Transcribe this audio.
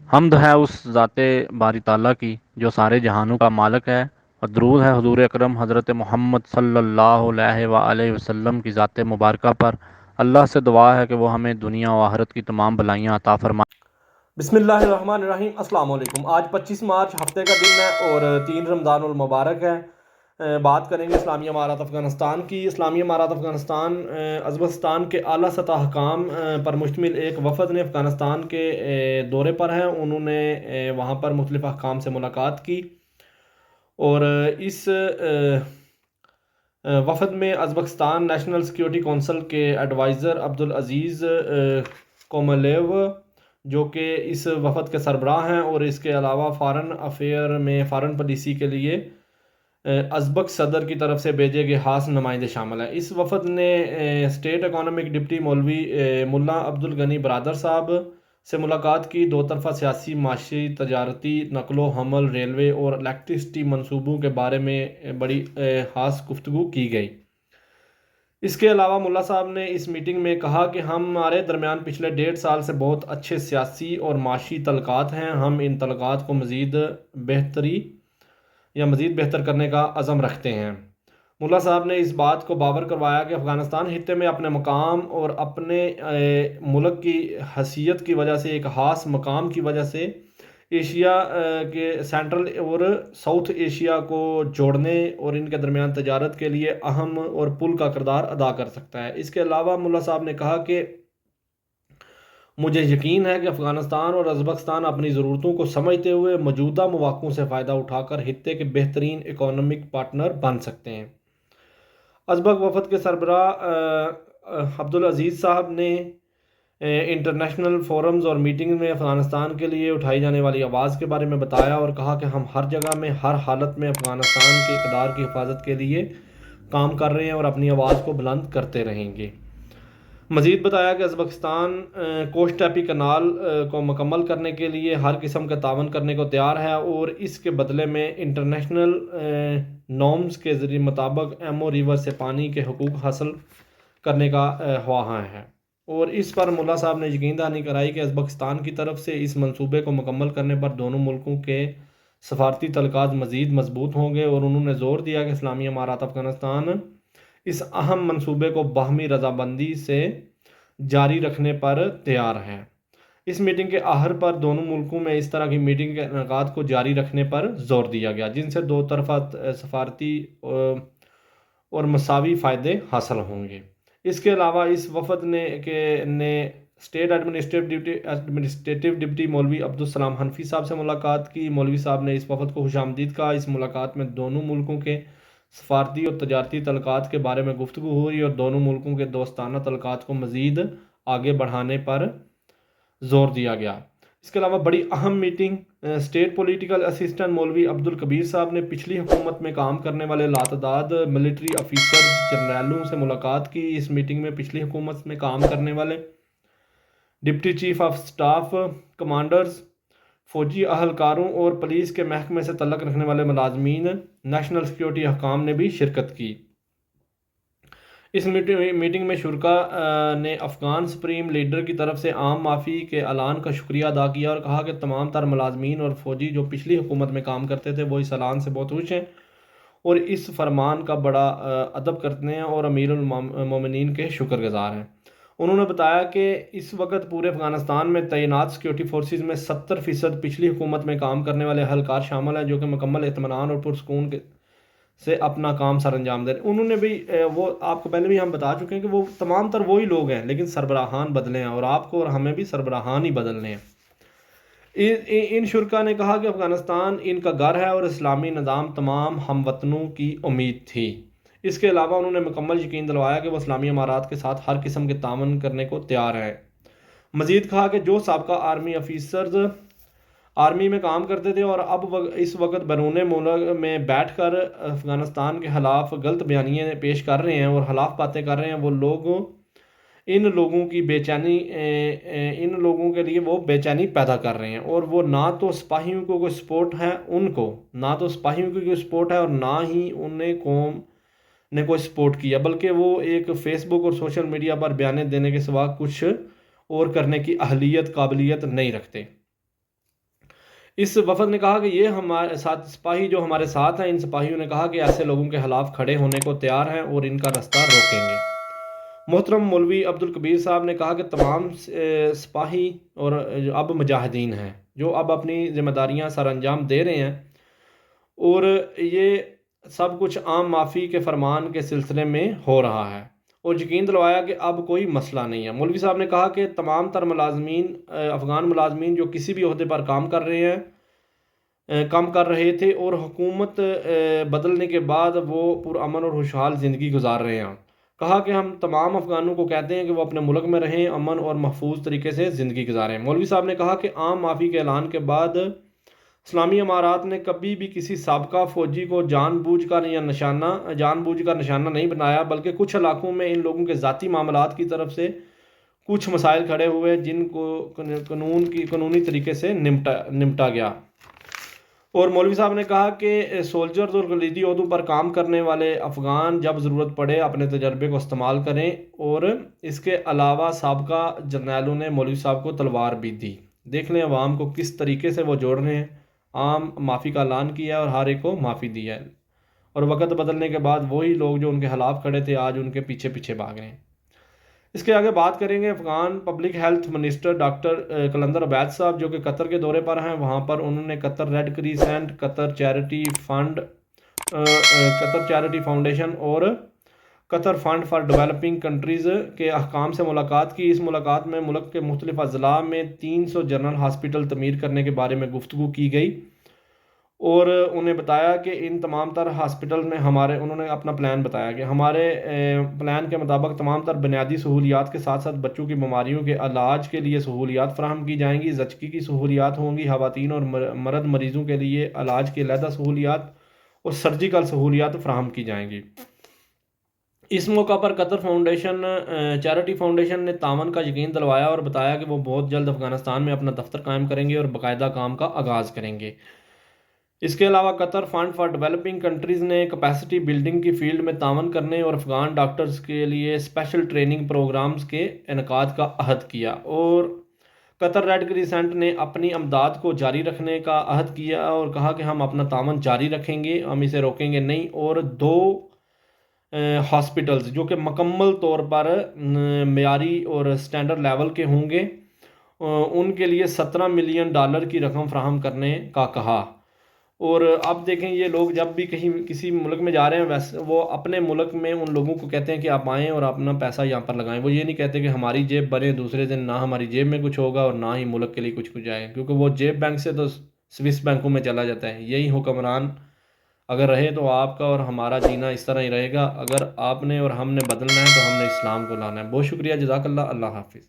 حمد ہے اس ذات باری تعالیٰ کی جو سارے جہانوں کا مالک ہے، اور درود ہے حضور اکرم حضرت محمد صلی اللہ علیہ وآلہ وسلم کی ذات مبارکہ پر۔ اللہ سے دعا ہے کہ وہ ہمیں دنیا و آخرت کی تمام بلائیاں عطا فرمائے۔ بسم اللہ الرحمن الرحیم۔ السلام علیکم۔ آج 25 مارچ ہفتے کا دن ہے اور 3 رمضان المبارک ہے۔ بات کریں گے اسلامی امارات افغانستان کی۔ اسلامی امارات افغانستان ازبکستان کے اعلیٰ سطح حکام پر مشتمل ایک وفد نے افغانستان کے دورے پر ہیں۔ انہوں نے وہاں پر مختلف حکام سے ملاقات کی اور اس وفد میں ازبکستان نیشنل سیکیورٹی کونسل کے ایڈوائزر عبدالعزیز کوملیو جو کہ اس وفد کے سربراہ ہیں، اور اس کے علاوہ فارن افیئر میں فارن پالیسی کے لیے ازبک صدر کی طرف سے بھیجے گئے خاص نمائندے شامل ہیں۔ اس وفد نے اسٹیٹ اکانومک ڈپٹی مولوی ملا عبدالغنی برادر صاحب سے ملاقات کی۔ دو طرفہ سیاسی، معاشی، تجارتی، نقل و حمل، ریلوے اور الیکٹرسٹی منصوبوں کے بارے میں بڑی خاص گفتگو کی گئی۔ اس کے علاوہ ملا صاحب نے اس میٹنگ میں کہا کہ ہمارے درمیان پچھلے 1.5 سال سے بہت اچھے سیاسی اور معاشی تعلقات ہیں۔ ہم ان تعلقات کو مزید بہتر کرنے کا عزم رکھتے ہیں۔ ملا صاحب نے اس بات کو باور کروایا کہ افغانستان خطے میں اپنے مقام اور اپنے ملک کی حیثیت کی وجہ سے، ایک خاص مقام کی وجہ سے، ایشیا کے سینٹرل اور ساؤتھ ایشیا کو جوڑنے اور ان کے درمیان تجارت کے لیے اہم اور پل کا کردار ادا کر سکتا ہے۔ اس کے علاوہ ملا صاحب نے کہا کہ مجھے یقین ہے کہ افغانستان اور ازبکستان اپنی ضرورتوں کو سمجھتے ہوئے موجودہ مواقعوں سے فائدہ اٹھا کر خطے کے بہترین اکنامک پارٹنر بن سکتے ہیں۔ ازبک وفد کے سربراہ عبدالعزیز صاحب نے انٹرنیشنل فورمز اور میٹنگ میں افغانستان کے لیے اٹھائی جانے والی آواز کے بارے میں بتایا اور کہا کہ ہم ہر جگہ میں، ہر حالت میں افغانستان کے اقدار کی حفاظت کے لیے کام کر رہے ہیں اور اپنی آواز کو بلند کرتے رہیں گے۔ مزید بتایا کہ ازبکستان کوش ٹیپی کنال کو مکمل کرنے کے لیے ہر قسم کا تعاون کرنے کو تیار ہے اور اس کے بدلے میں انٹرنیشنل نارمز کے ذریعے مطابق ایمو ریور سے پانی کے حقوق حاصل کرنے کا خواہاں ہے۔ اور اس پر ملا صاحب نے یقین دہانی کرائی کہ ازبکستان کی طرف سے اس منصوبے کو مکمل کرنے پر دونوں ملکوں کے سفارتی تعلقات مزید مضبوط ہوں گے، اور انہوں نے زور دیا کہ اسلامی امارات افغانستان اس اہم منصوبے کو باہمی رضامندی سے جاری رکھنے پر تیار ہے۔ اس میٹنگ کے آخر پر دونوں ملکوں میں اس طرح کی میٹنگ کے انعقاد کو جاری رکھنے پر زور دیا گیا، جن سے دو طرفہ سفارتی اور مساوی فائدے حاصل ہوں گے۔ اس کے علاوہ اس وفد نے اسٹیٹ ایڈمنسٹریٹو ڈپٹی مولوی عبدالسلام حنفی صاحب سے ملاقات کی۔ مولوی صاحب نے اس وفد کو خوش آمدید کہا۔ اس ملاقات میں دونوں ملکوں کے سفارتی اور تجارتی تعلقات کے بارے میں گفتگو ہوئی اور دونوں ملکوں کے دوستانہ تعلقات کو مزید آگے بڑھانے پر زور دیا گیا۔ اس کے علاوہ بڑی اہم میٹنگ، اسٹیٹ پولیٹیکل اسسٹنٹ مولوی عبدالکبیر صاحب نے پچھلی حکومت میں کام کرنے والے لاتعداد ملٹری آفیسر جنرلوں سے ملاقات کی۔ اس میٹنگ میں پچھلی حکومت میں کام کرنے والے deputy chief of staff commanders, فوجی اہلکاروں اور پولیس کے محکمے سے تعلق رکھنے والے ملازمین، نیشنل سیکیورٹی حکام نے بھی شرکت کی۔ اس میٹنگ میں شرکاء نے افغان سپریم لیڈر کی طرف سے عام معافی کے اعلان کا شکریہ ادا کیا اور کہا کہ تمام تر ملازمین اور فوجی جو پچھلی حکومت میں کام کرتے تھے وہ اس اعلان سے بہت خوش ہیں اور اس فرمان کا بڑا ادب کرتے ہیں اور امیر المومنین کے شکر گزار ہیں۔ انہوں نے بتایا کہ اس وقت پورے افغانستان میں تعینات سیکیورٹی فورسز میں 70% پچھلی حکومت میں کام کرنے والے اہلکار شامل ہیں، جو کہ مکمل اطمینان اور پرسکون سے اپنا کام سر انجام دے رہے ہیں۔ انہوں نے بھی وہ آپ کو پہلے بھی ہم بتا چکے ہیں کہ وہ تمام تر وہی لوگ ہیں، لیکن سربراہان بدلے ہیں اور آپ کو اور ہمیں بھی سربراہان ہی بدلنے ہیں۔ ان شرکاء نے کہا کہ افغانستان ان کا گھر ہے اور اسلامی نظام تمام ہم وطنوں کی امید تھی۔ اس کے علاوہ انہوں نے مکمل یقین دلوایا کہ وہ اسلامی امارات کے ساتھ ہر قسم کے تعاون کرنے کو تیار ہیں۔ مزید کہا کہ جو سابقہ آرمی افیسرز آرمی میں کام کرتے تھے اور اب اس وقت بیرون ملک میں بیٹھ کر افغانستان کے خلاف غلط بیانیے پیش کر رہے ہیں اور خلاف باتیں کر رہے ہیں، وہ لوگ ان لوگوں کے لیے وہ بے چینی پیدا کر رہے ہیں، اور وہ نہ تو سپاہیوں کو کوئی سپورٹ ہے، اور نہ ہی انہیں قوم نے کوئی سپورٹ کیا، بلکہ وہ ایک فیس بک اور سوشل میڈیا پر بیانے دینے کے سوا کچھ اور کرنے کی اہلیت قابلیت نہیں رکھتے۔ اس وفد نے کہا کہ یہ ہمارے ساتھ سپاہی جو ہمارے ساتھ ہیں، ان سپاہیوں نے کہا کہ ایسے لوگوں کے خلاف کھڑے ہونے کو تیار ہیں اور ان کا رستہ روکیں گے۔ محترم مولوی عبدالکبیر صاحب نے کہا کہ تمام سپاہی اور اب مجاہدین ہیں جو اب اپنی ذمہ داریاں سر انجام دے رہے ہیں، اور یہ سب کچھ عام معافی کے فرمان کے سلسلے میں ہو رہا ہے، اور یقین دلوایا کہ اب کوئی مسئلہ نہیں ہے۔ مولوی صاحب نے کہا کہ تمام تر ملازمین، افغان ملازمین جو کسی بھی عہدے پر کام کر رہے ہیں، کام کر رہے تھے، اور حکومت بدلنے کے بعد وہ پرامن اور خوشحال زندگی گزار رہے ہیں، کہا کہ ہم تمام افغانوں کو کہتے ہیں کہ وہ اپنے ملک میں رہیں، امن اور محفوظ طریقے سے زندگی گزاریں۔ مولوی صاحب نے کہا کہ عام معافی کے اعلان کے بعد اسلامی امارات نے کبھی بھی کسی سابقہ فوجی کو جان بوجھ کر نشانہ نہیں بنایا، بلکہ کچھ علاقوں میں ان لوگوں کے ذاتی معاملات کی طرف سے کچھ مسائل کھڑے ہوئے جن کو قانونی طریقے سے نمٹا گیا۔ اور مولوی صاحب نے کہا کہ سولجرز اور کلیدی عہدوں پر کام کرنے والے افغان جب ضرورت پڑے اپنے تجربے کو استعمال کریں، اور اس کے علاوہ سابقہ جرنیلوں نے مولوی صاحب کو تلوار بھی دی۔ دیکھ لیں عوام کو کس طریقے سے وہ جوڑ رہے ہیں، عام معافی کا اعلان کیا اور ہر ایک کو معافی دی ہے، اور وقت بدلنے کے بعد وہی لوگ جو ان کے خلاف کھڑے تھے آج ان کے پیچھے پیچھے بھاگ رہے ہیں۔ اس کے آگے بات کریں گے Afghan public health minister doctor Qalandar Ubaid صاحب، جو کہ قطر کے دورے پر ہیں۔ وہاں پر انہوں نے قطر ریڈ کریسنٹ، قطر چیریٹی فاؤنڈیشن اور قطر فنڈ فار ڈیولپنگ کنٹریز کے حکام سے ملاقات کی۔ اس ملاقات میں ملک کے مختلف اضلاع میں 300 جنرل ہاسپٹل تعمیر کرنے کے بارے میں گفتگو کی گئی، اور انہیں بتایا کہ ان تمام تر ہاسپٹل میں انہوں نے اپنا پلان بتایا کہ ہمارے پلان کے مطابق تمام تر بنیادی سہولیات کے ساتھ ساتھ بچوں کی بیماریوں کے علاج کے لیے سہولیات فراہم کی جائیں گی، زچگی کی سہولیات ہوں گی، خواتین اور مرد مریضوں کے لیے علاج کی علیحدہ سہولیات اور سرجیکل سہولیات فراہم کی جائیں گی۔ اس موقع پر قطر چیریٹی فاؤنڈیشن نے تعاون کا یقین دلوایا اور بتایا کہ وہ بہت جلد افغانستان میں اپنا دفتر قائم کریں گے اور باقاعدہ کام کا آغاز کریں گے۔ اس کے علاوہ قطر فنڈ فار ڈیولپنگ کنٹریز نے کیپیسٹی بلڈنگ کی فیلڈ میں تعاون کرنے اور افغان ڈاکٹرز کے لیے اسپیشل ٹریننگ پروگرامز کے انعقاد کا عہد کیا، اور قطر ریڈ کریسنٹ نے اپنی امداد کو جاری رکھنے کا عہد کیا اور کہا کہ ہم اپنا تعاون جاری رکھیں گے، ہم اسے روکیں گے نہیں، اور 2 ہاسپٹلز جو کہ مکمل طور پر معیاری اور سٹینڈرڈ لیول کے ہوں گے، ان کے لیے $17 ملین کی رقم فراہم کرنے کا کہا۔ اور اب دیکھیں یہ لوگ جب بھی کہیں کسی ملک میں جا رہے ہیں، ویسے وہ اپنے ملک میں ان لوگوں کو کہتے ہیں کہ آپ آئیں اور اپنا پیسہ یہاں پر لگائیں، وہ یہ نہیں کہتے کہ ہماری جیب بنے دوسرے دن، نہ ہماری جیب میں کچھ ہوگا اور نہ ہی ملک کے لیے کچھ جائے، کیونکہ وہ جیب بینک سے تو سوئس بینکوں میں چلا جاتا ہے۔ یہی حکمران اگر رہے تو آپ کا اور ہمارا جینا اس طرح ہی رہے گا۔ اگر آپ نے اور ہم نے بدلنا ہے تو ہم نے اسلام کو لانا ہے۔ بہت شکریہ، جزاک اللہ، اللہ حافظ۔